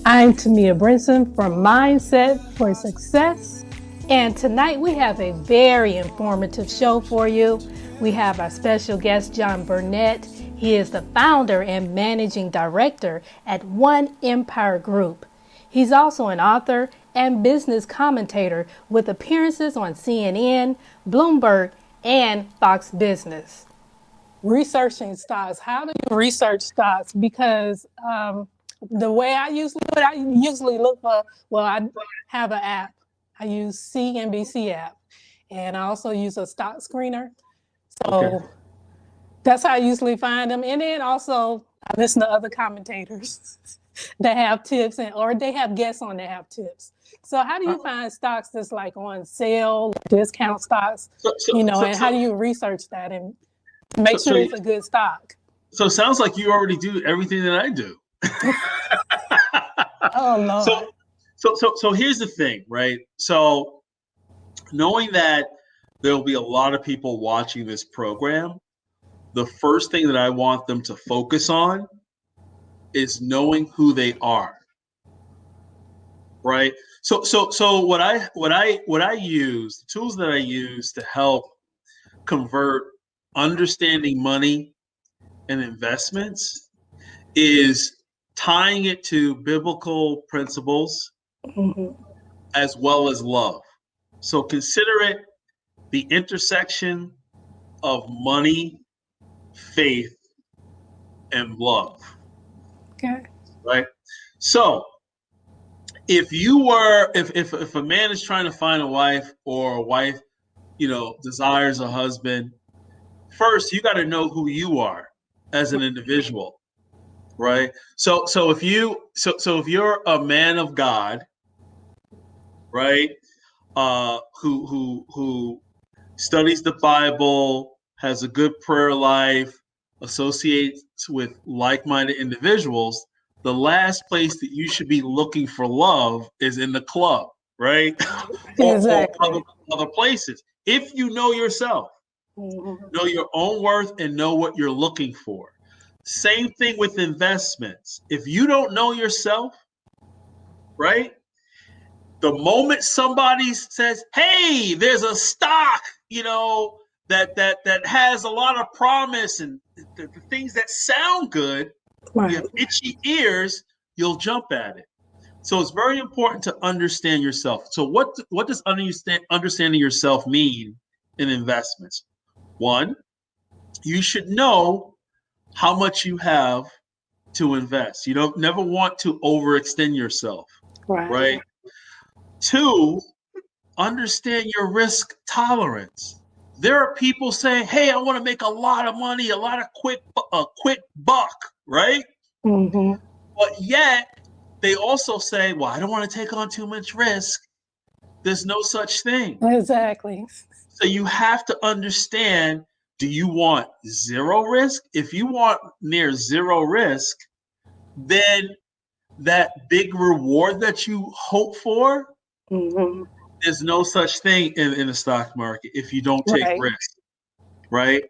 I'm Temia Brinson from Mindset for Success. And tonight we have a very informative show for you. We have our special guest, John Burnett. He is the founder and managing director at One Empire Group. He's also an author and business commentator with appearances on CNN, Bloomberg, and Fox Business. Researching stocks. How do you research stocks? Because the way I usually do it, I usually look for, I have an app. I use CNBC app, and I also use a stock screener. So that's how I usually find them. And then also I listen to other commentators that have tips, or they have guests on that have tips. So how do you find stocks that's like on sale, discount stocks, and how do you research that and make sure it's a good stock? So it sounds like you already do everything that I do. Oh, Lord. So here's the thing, right? So knowing that there'll be a lot of people watching this program, the first thing that I want them to focus on is knowing who they are, right? So what I use, the tools that I use to help convert understanding money and investments is tying it to biblical principles as well as love. So consider it the intersection of money, faith, and love. Okay. Right? So if a man is trying to find a wife, or a wife, desires a husband, first you got to know who you are as an individual. Right. So if you're a man of God, right, who studies the Bible, has a good prayer life, associates with like-minded individuals, the last place that you should be looking for love is in the club, right? Exactly. or other places. If you know yourself, know your own worth, and know what you're looking for. Same thing with investments. If you don't know yourself, right? The moment somebody says, "Hey, there's a stock, that has a lot of promise and the things that sound good," Right. you have itchy ears, you'll jump at it. So it's very important to understand yourself. So what does understanding yourself mean in investments? One, you should know how much you have to invest. You don't never want to overextend yourself, right? Two, understand your risk tolerance. There are people saying, "Hey, I want to make a lot of money, a quick buck," right? But yet they also say, "Well, I don't want to take on too much risk." There's no such thing. Exactly. So you have to understand, do you want zero risk? If you want near zero risk, then that big reward that you hope for, there's no such thing in the stock market if you don't take risk, right?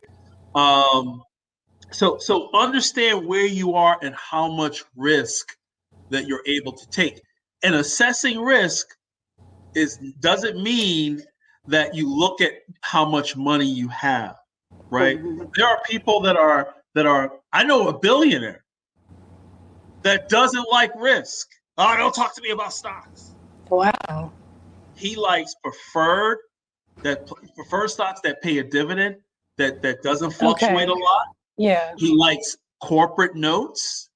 So understand where you are and how much risk that you're able to take. And assessing risk doesn't mean that you look at how much money you have, right? There are people that are I know a billionaire that doesn't like risk. "Oh, don't talk to me about stocks." Wow. He likes preferred stocks that pay a dividend that doesn't fluctuate a lot. Yeah. He likes corporate notes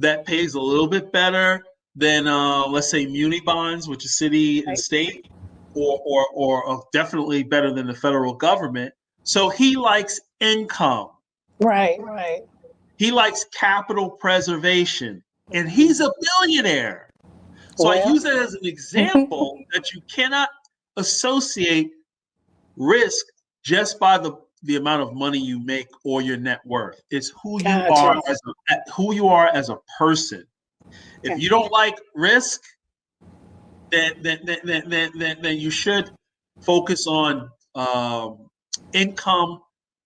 that pays a little bit better than let's say muni bonds, which is city and state, or definitely better than the federal government. So he likes income. Right. He likes capital preservation, and he's a billionaire. So I use that as an example that you cannot associate risk just by the amount of money you make or your net worth. It's who you are as a person. If you don't like risk, then you should focus on income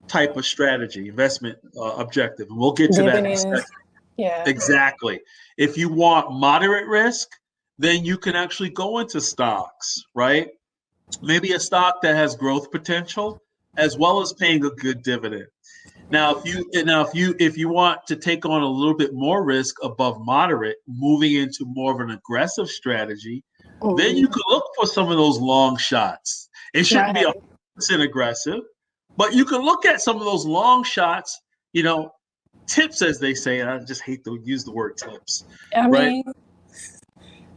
type of strategy, investment objective. And we'll get to that in a second. Yeah. Exactly. If you want moderate risk, then you can actually go into stocks, right? Maybe a stock that has growth potential as well as paying a good dividend. Now, if you want to take on a little bit more risk above moderate, moving into more of an aggressive strategy, then you could look for some of those long shots. It shouldn't be 100% aggressive, but you can look at some of those long shots, tips, as they say, and I just hate to use the word tips. I Right? mean,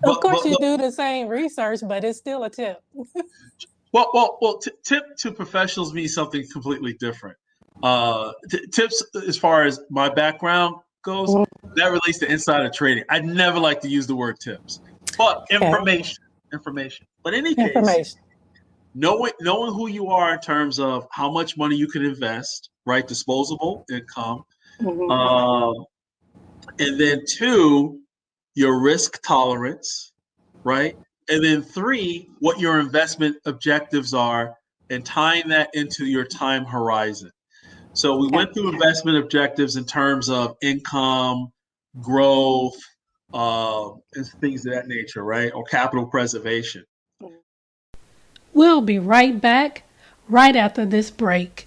of course you do the same research, but it's still a tip. Tip to professionals means something completely different. Tips, as far as my background goes, that relates to insider trading. I never like to use the word tips, but information. But in any case, knowing who you are in terms of how much money you can invest, right? Disposable income. And then 2, your risk tolerance, right? And then 3, what your investment objectives are, and tying that into your time horizon. So we went through investment objectives in terms of income, growth, and things of that nature, right? Or capital preservation. We'll be right back right after this break.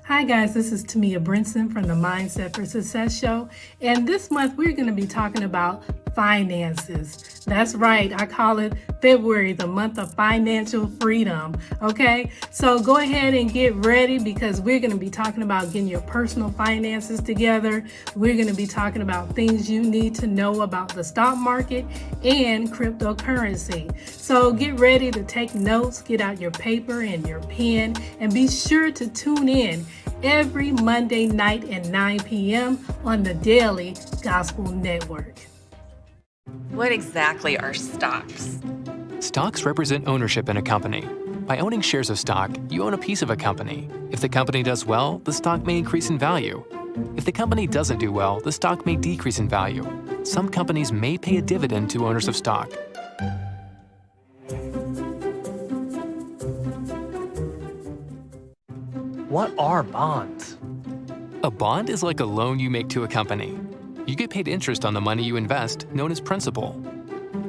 Hi guys, this is Temia Brinson from the Mindset for Success show, and this month we're going to be talking about finances. That's right, I call it February, the month of financial freedom. Okay, so go ahead and get ready, because we're going to be talking about getting your personal finances together. We're going to be talking about things you need to know about the stock market and cryptocurrency. So get ready to take notes, get out your paper and your pen, and be sure to tune in every Monday night at 9 p.m. on the Daily Gospel Network. What exactly are stocks? Stocks represent ownership in a company. By owning shares of stock, you own a piece of a company. If the company does well, the stock may increase in value. If the company doesn't do well, the stock may decrease in value. Some companies may pay a dividend to owners of stock. What are bonds? A bond is like a loan you make to a company. You get paid interest on the money you invest, known as principal.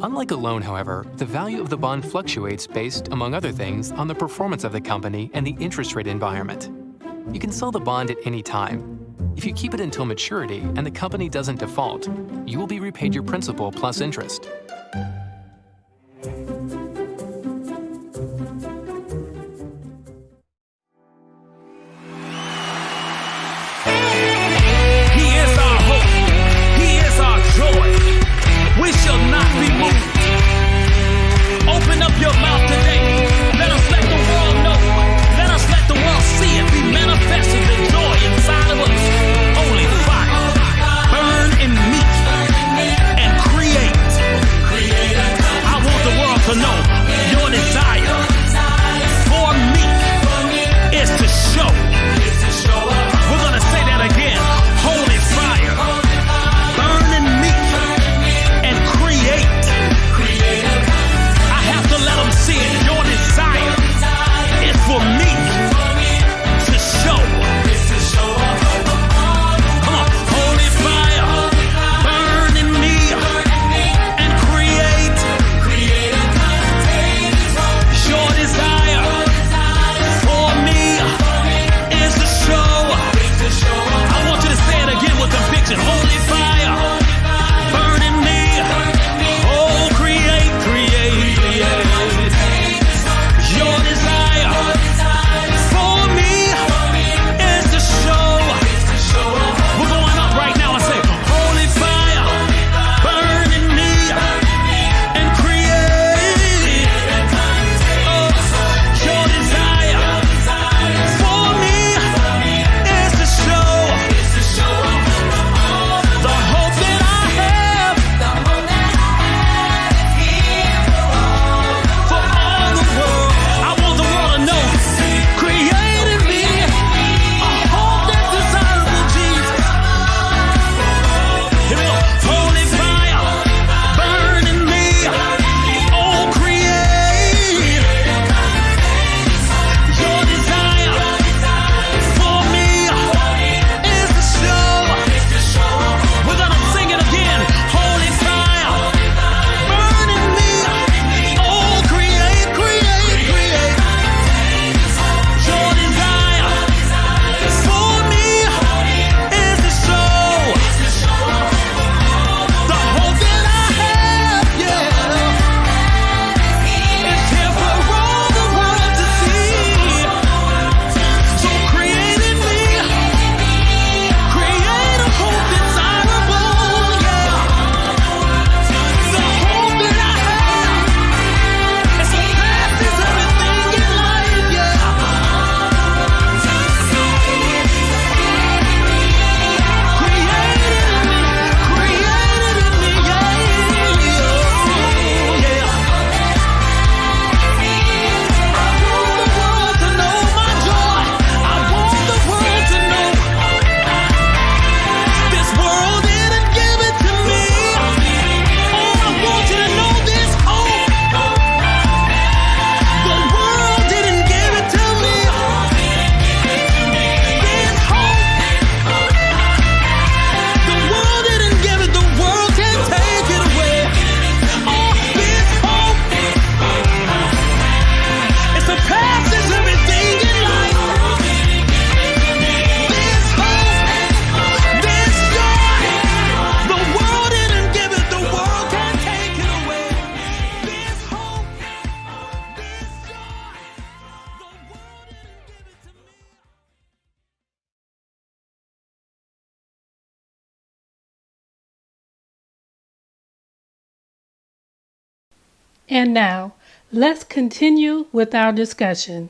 Unlike a loan, however, the value of the bond fluctuates based, among other things, on the performance of the company and the interest rate environment. You can sell the bond at any time. If you keep it until maturity and the company doesn't default, you will be repaid your principal plus interest. We shall not be moved. Open up your mouth today. Let us let the world know. Let us let the world see it. Be manifested the joy inside of us. Holy fire. Burn in me and create And now, let's continue with our discussion.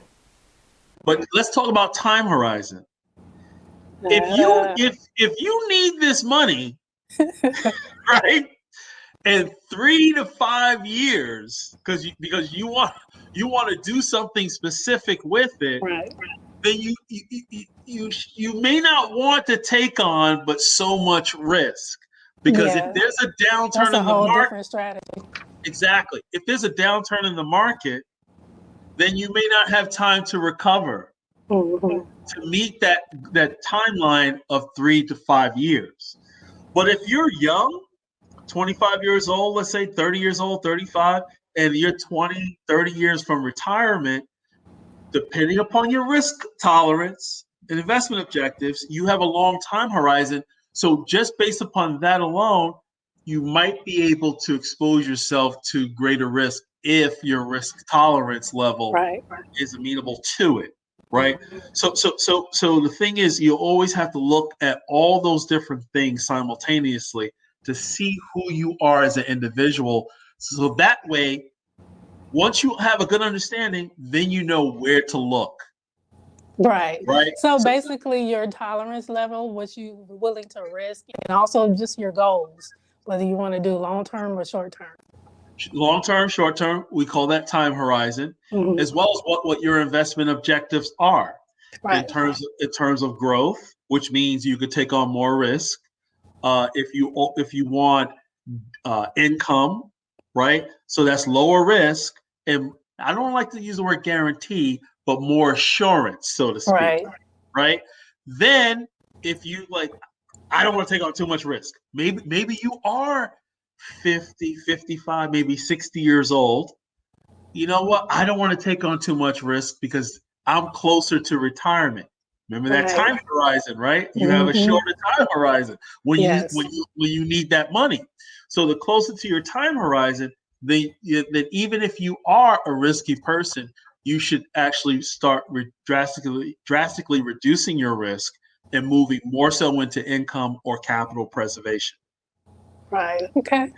But let's talk about time horizon. If you need this money, right, in 3 to 5 years, because you want to do something specific with it, Right. then you may not want to take on but so much risk, because if there's a downturn That's a in the whole market, different strategy. exactly. If there's a downturn in the market, then you may not have time to recover to meet that timeline of 3 to 5 years. But if you're young, 25 years old, let's say 30 years old, 35, and you're 20, 30 years from retirement, depending upon your risk tolerance and investment objectives, you have a long time horizon. So just based upon that alone, you might be able to expose yourself to greater risk if your risk tolerance level is amenable to it, right? So the thing is, you always have to look at all those different things simultaneously to see who you are as an individual. So that way, once you have a good understanding, then you know where to look. Right. Right. So basically your tolerance level, what you're willing to risk, and also just your goals, whether you want to do long-term or short-term. Long-term, short-term, we call that time horizon, as well as what your investment objectives are in terms of growth, which means you could take on more risk. If you want income, right? So that's lower risk, and I don't like to use the word guarantee, but more assurance, so to speak, right? Then if you like, I don't want to take on too much risk. Maybe you are 50, 55, maybe 60 years old. You know what? I don't want to take on too much risk because I'm closer to retirement. Remember that time horizon, right? You have a shorter time horizon when you need that money. So the closer to your time horizon, then even if you are a risky person, you should actually start drastically reducing your risk and moving more so into income or capital preservation. Right. Okay.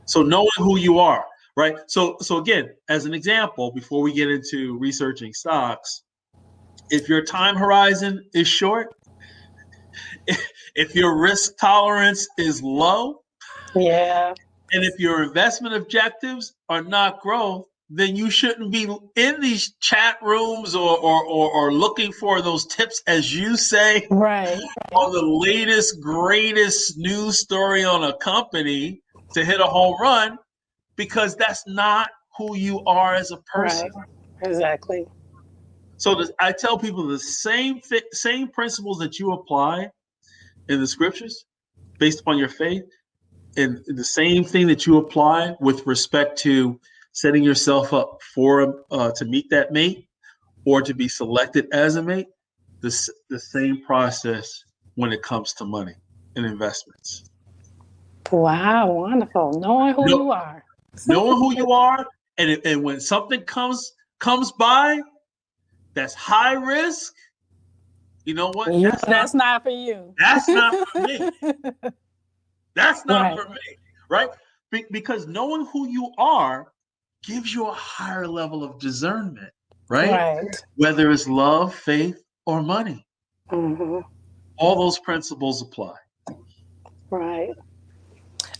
So knowing who you are, right? So again, as an example, before we get into researching stocks, if your time horizon is short, if your risk tolerance is low, and if your investment objectives are not growth, then you shouldn't be in these chat rooms or looking for those tips, as you say, on the latest, greatest news story on a company to hit a home run, because that's not who you are as a person. Right. Exactly. So I tell people the same principles that you apply in the scriptures based upon your faith, and the same thing that you apply with respect to setting yourself up for to meet that mate or to be selected as a mate, the same process when it comes to money and investments. Wow, wonderful. Knowing who you are. Knowing who you are, and when something comes by that's high risk, you know what? That's not for you. That's not for me. That's not for me, right? Because knowing who you are gives you a higher level of discernment, right? Whether it's love, faith, or money. All those principles apply. Right.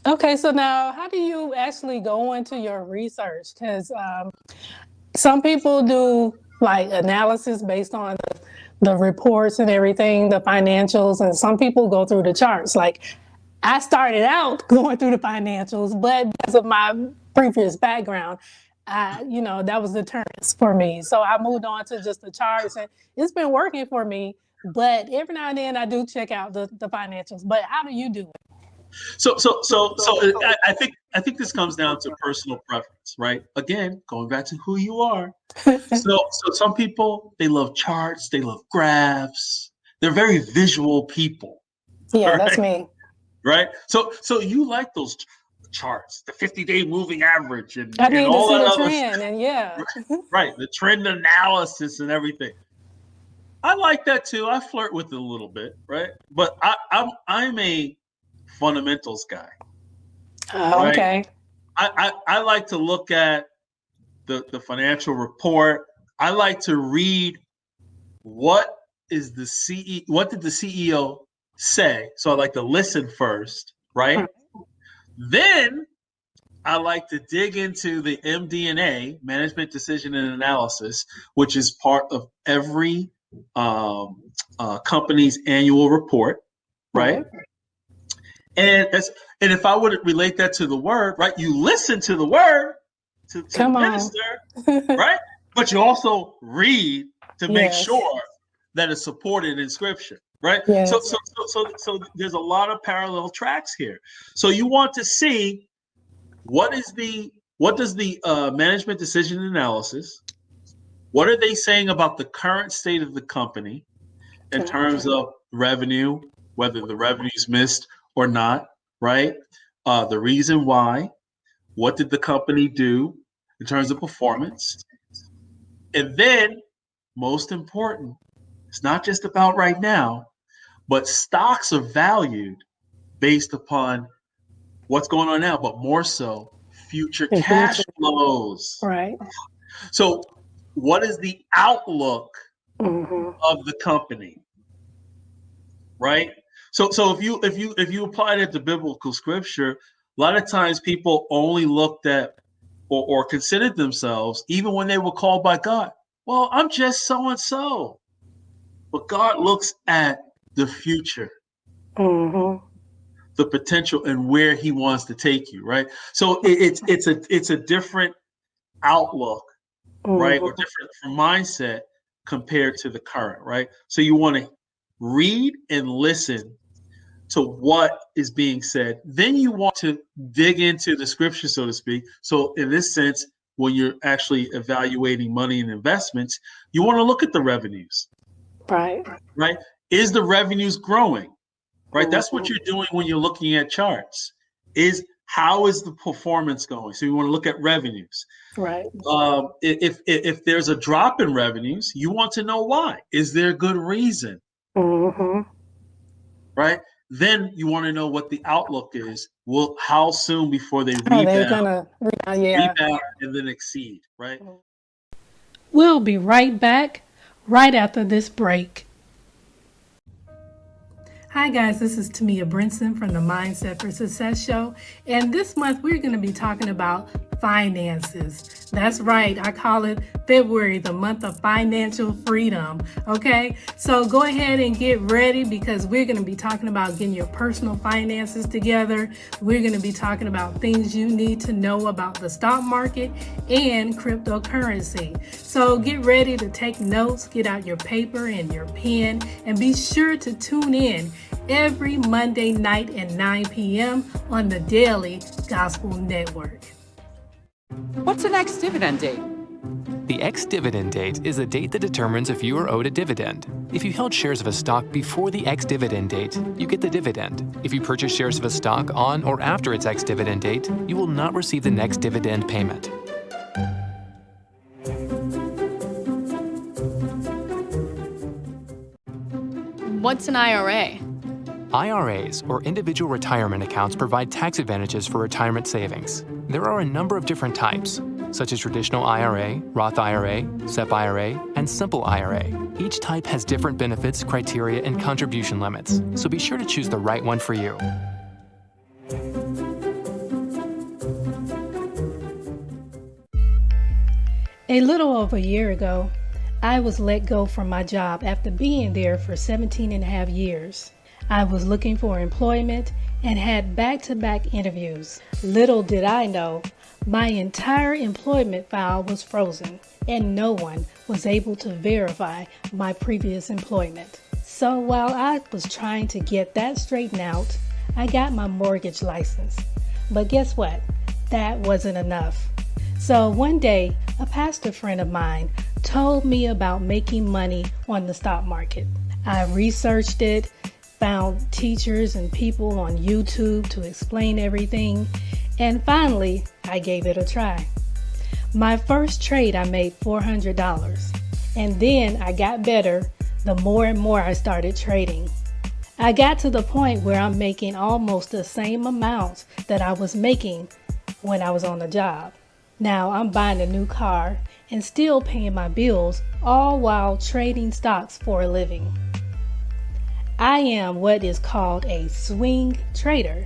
Okay, so now how do you actually go into your research? Because some people do like analysis based on the reports and everything, the financials, and some people go through the charts. Like I started out going through the financials, but because of my previous background, that was the deterrence for me. So I moved on to just the charts, and it's been working for me. But every now and then I do check out the financials. But how do you do it? So I think this comes down to personal preference, right? Again, going back to who you are. So some people, they love charts, they love graphs. They're very visual people. Yeah, that's me. Right? So you like those charts, the 50-day moving average and I need all to see that the other trend, and right, the trend analysis and everything. I like that too. I flirt with it a little bit, right? But I'm a fundamentals guy. Okay. I like to look at the financial report. I like to read what did the CEO say. So I like to listen first, right? Then I like to dig into the MD&A, Management Decision and Analysis, which is part of every company's annual report, right? And if I would relate that to the word, right? You listen to the word to minister, right? But you also read to make sure that it's supported in Scripture, right? Yes. So there's a lot of parallel tracks here. So you want to see what does the management decision analysis, what are they saying about the current state of the company in terms of revenue, whether the revenue is missed or not, right? The reason why, what did the company do in terms of performance? And then, most important, it's not just about right now, but stocks are valued based upon what's going on now, but more so future cash flows. Right. So what is the outlook of the company? Right? So if you apply that to biblical scripture, a lot of times people only looked at or considered themselves, even when they were called by God, well, I'm just so and so. But God looks at the future. The potential and where he wants to take you, right? So it's a different outlook, right? Or different mindset compared to the current, right? So you want to read and listen to what is being said. Then you want to dig into the scripture, so to speak. So in this sense, when you're actually evaluating money and investments, you want to look at the revenues. Right. Right? Is the revenues growing? Right? That's what you're doing when you're looking at charts. Is how is the performance going? So you want to look at revenues. Right. If there's a drop in revenues, you want to know why. Is there a good reason? Right? Then you want to know what the outlook is. Well, how soon before they rebound and then exceed, right? We'll be right back right after this break. Hi guys, this is Temia Brinson from the Mindset for Success show, and this month we're going to be talking about finances. That's right, I call it February, the month of financial freedom, okay? So go ahead and get ready because we're going to be talking about getting your personal finances together. We're going to be talking about things you need to know about the stock market and cryptocurrency. So get ready to take notes, get out your paper and your pen, and be sure to tune in every Monday night at 9 p.m. on the Daily Gospel Network. What's an ex-dividend date? The ex-dividend date is a date that determines if you are owed a dividend. If you held shares of a stock before the ex-dividend date, you get the dividend. If you purchase shares of a stock on or after its ex-dividend date, you will not receive the next dividend payment. What's an IRA? IRAs, or individual retirement accounts, provide tax advantages for retirement savings. There are a number of different types, such as traditional IRA, Roth IRA, SEP IRA, and simple IRA. Each type has different benefits, criteria, and contribution limits, so be sure to choose the right one for you. A little over a year ago, I was let go from my job after being there for 17 and a half years. I was looking for employment and had back-to-back interviews. Little did I know, my entire employment file was frozen and no one was able to verify my previous employment. So while I was trying to get that straightened out, I got my mortgage license. But guess what? That wasn't enough. So one day, a pastor friend of mine told me about making money on the stock market. I researched it, found teachers and people on YouTube to explain everything, and finally, I gave it a try. My first trade, I made $400, and then I got better the more and more I started trading. I got to the point where I'm making almost the same amount that I was making when I was on the job. Now I'm buying a new car and still paying my bills, all while trading stocks for a living. I am what is called a swing trader.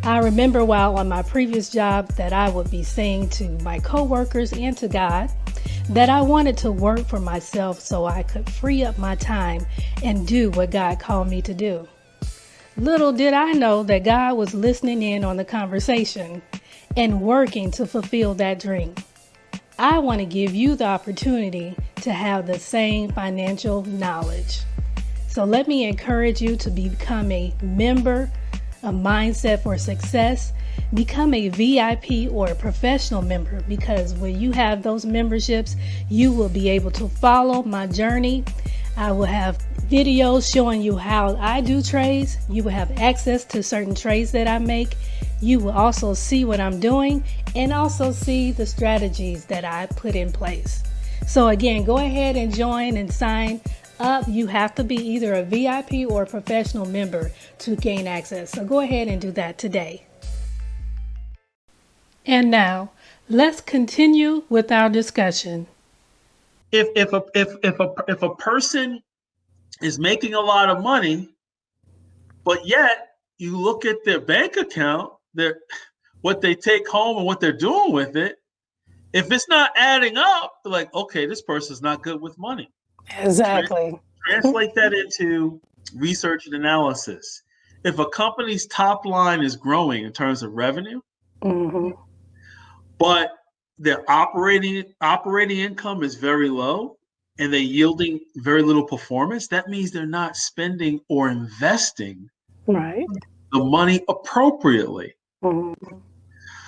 I remember while on my previous job that I would be saying to my coworkers and to God that I wanted to work for myself so I could free up my time and do what God called me to do. Little did I know that God was listening in on the conversation and working to fulfill that dream. I want to give you the opportunity to have the same financial knowledge. So let me encourage you to become a member of Mindset for Success. Become a VIP or a professional member, because when you have those memberships, you will be able to follow my journey. I will have videos showing you how I do trades. You will have access to certain trades that I make. You will also see what I'm doing and also see the strategies that I put in place. So again, go ahead and join and sign up. You have to be either a VIP or a professional member to gain access. So go ahead and do that today. And now, let's continue with our discussion. If a person is making a lot of money, but yet you look at their bank account, what they take home and what they're doing with it, if it's not adding up, they're like, okay, this person's not good with money. Exactly. Translate that into research and analysis. If a company's top line is growing in terms of revenue, but their operating income is very low and they're yielding very little performance, that means they're not spending or investing the money appropriately.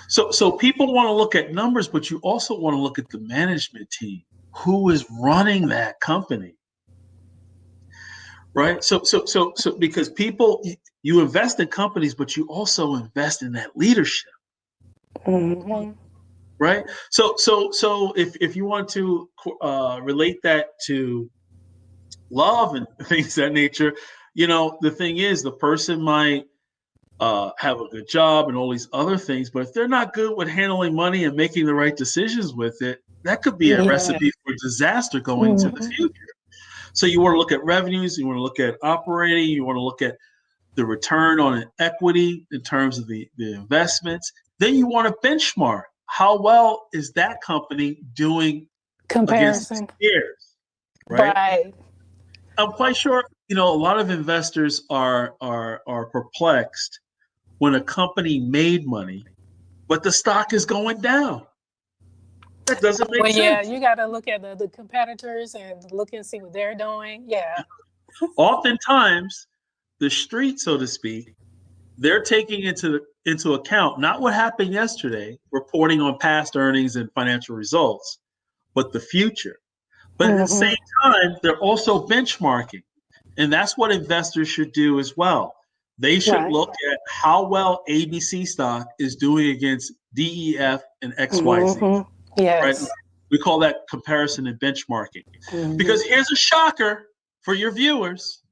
So people want to look at numbers, but you also want to look at the management team. Who is running that company? Right? So because people, you invest in companies, but you also invest in that leadership. Right? So if you want to relate that to love and things of that nature, the thing is, the person might have a good job and all these other things, but if they're not good with handling money and making the right decisions with it, that could be a recipe for disaster going into the future. So you want to look at revenues, you want to look at operating, you want to look at the return on equity in terms of the investments. Then you want to benchmark. How well is that company doing against its peers? Right? I'm quite sure, a lot of investors are perplexed when a company made money, but the stock is going down. That doesn't make sense. Yeah, you got to look at the competitors and look and see what they're doing. Yeah. Oftentimes, the street, so to speak, they're taking into account not what happened yesterday, reporting on past earnings and financial results, but the future. But at the same time, they're also benchmarking. And that's what investors should do as well. They should look at how well ABC stock is doing against DEF and XYZ. Yes. Right? We call that comparison and benchmarking. Because here's a shocker for your viewers,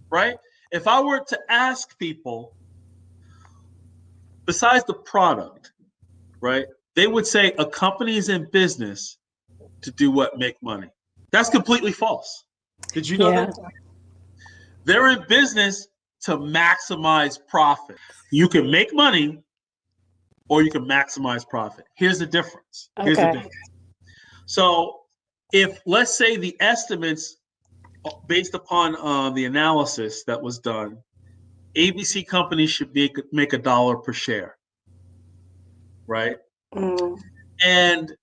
right? If I were to ask people, besides the product, right, they would say a company is in business to do what? Make money. That's completely false. Did you know that? They're in business to maximize profit. You can make money or you can maximize profit. Here's the difference. So if, let's say, the estimates based upon the analysis that was done, ABC companies should make $1 per share, right? And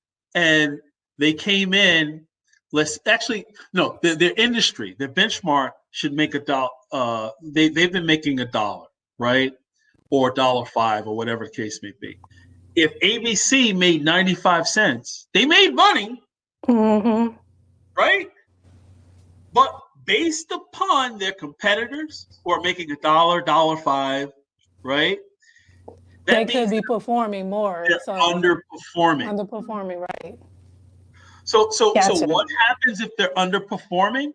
they came in. Their industry, their benchmark should make $1. They've been making $1, right, or $1.05 or whatever the case may be. If ABC made 95 cents, they made money, right? But based upon their competitors who are making $1, $1.05, right? They could be performing more. They're underperforming. Underperforming, right? So what happens if they're underperforming,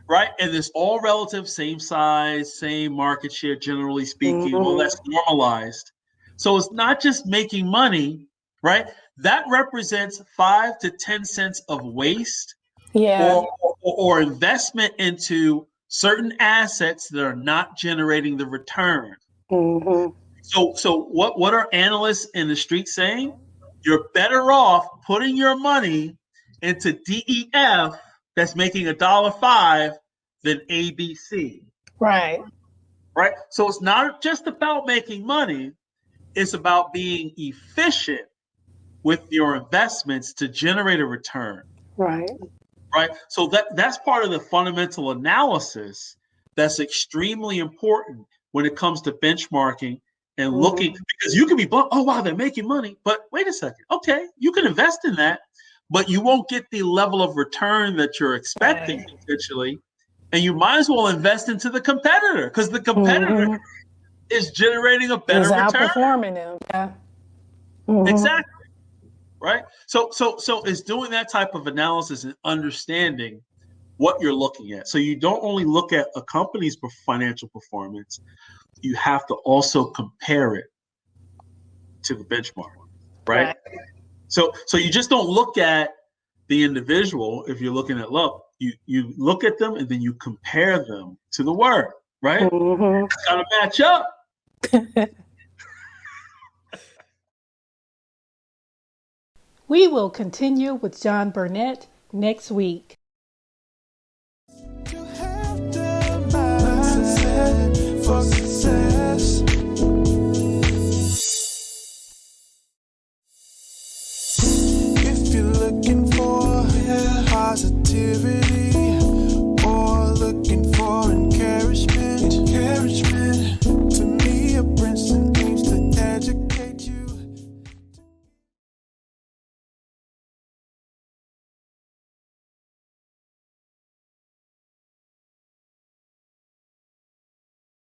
right? And it's all relative, same size, same market share, generally speaking, all that's normalized. So it's not just making money, right? That represents 5 to 10 cents of waste or investment into certain assets that are not generating the return. Mm-hmm. So what are analysts in the street saying? You're better off putting your money into DEF that's making $1.05 than ABC. Right. Right? So it's not just about making money, it's about being efficient with your investments to generate a return. Right. Right? So that's part of the fundamental analysis that's extremely important when it comes to benchmarking and looking, because you can be, oh, wow, they're making money. But wait a second. Okay, you can invest in that, but you won't get the level of return that you're expecting potentially. And you might as well invest into the competitor, because the competitor is generating a better return. Outperforming them. Yeah. Exactly. Right. So it's doing that type of analysis and understanding what you're looking at. So you don't only look at a company's financial performance, you have to also compare it to the benchmark. Right. So you just don't look at the individual. If you're looking at look, you look at them and then you compare them to the word. Right. It's got to match up. We will continue with John Burnett next week.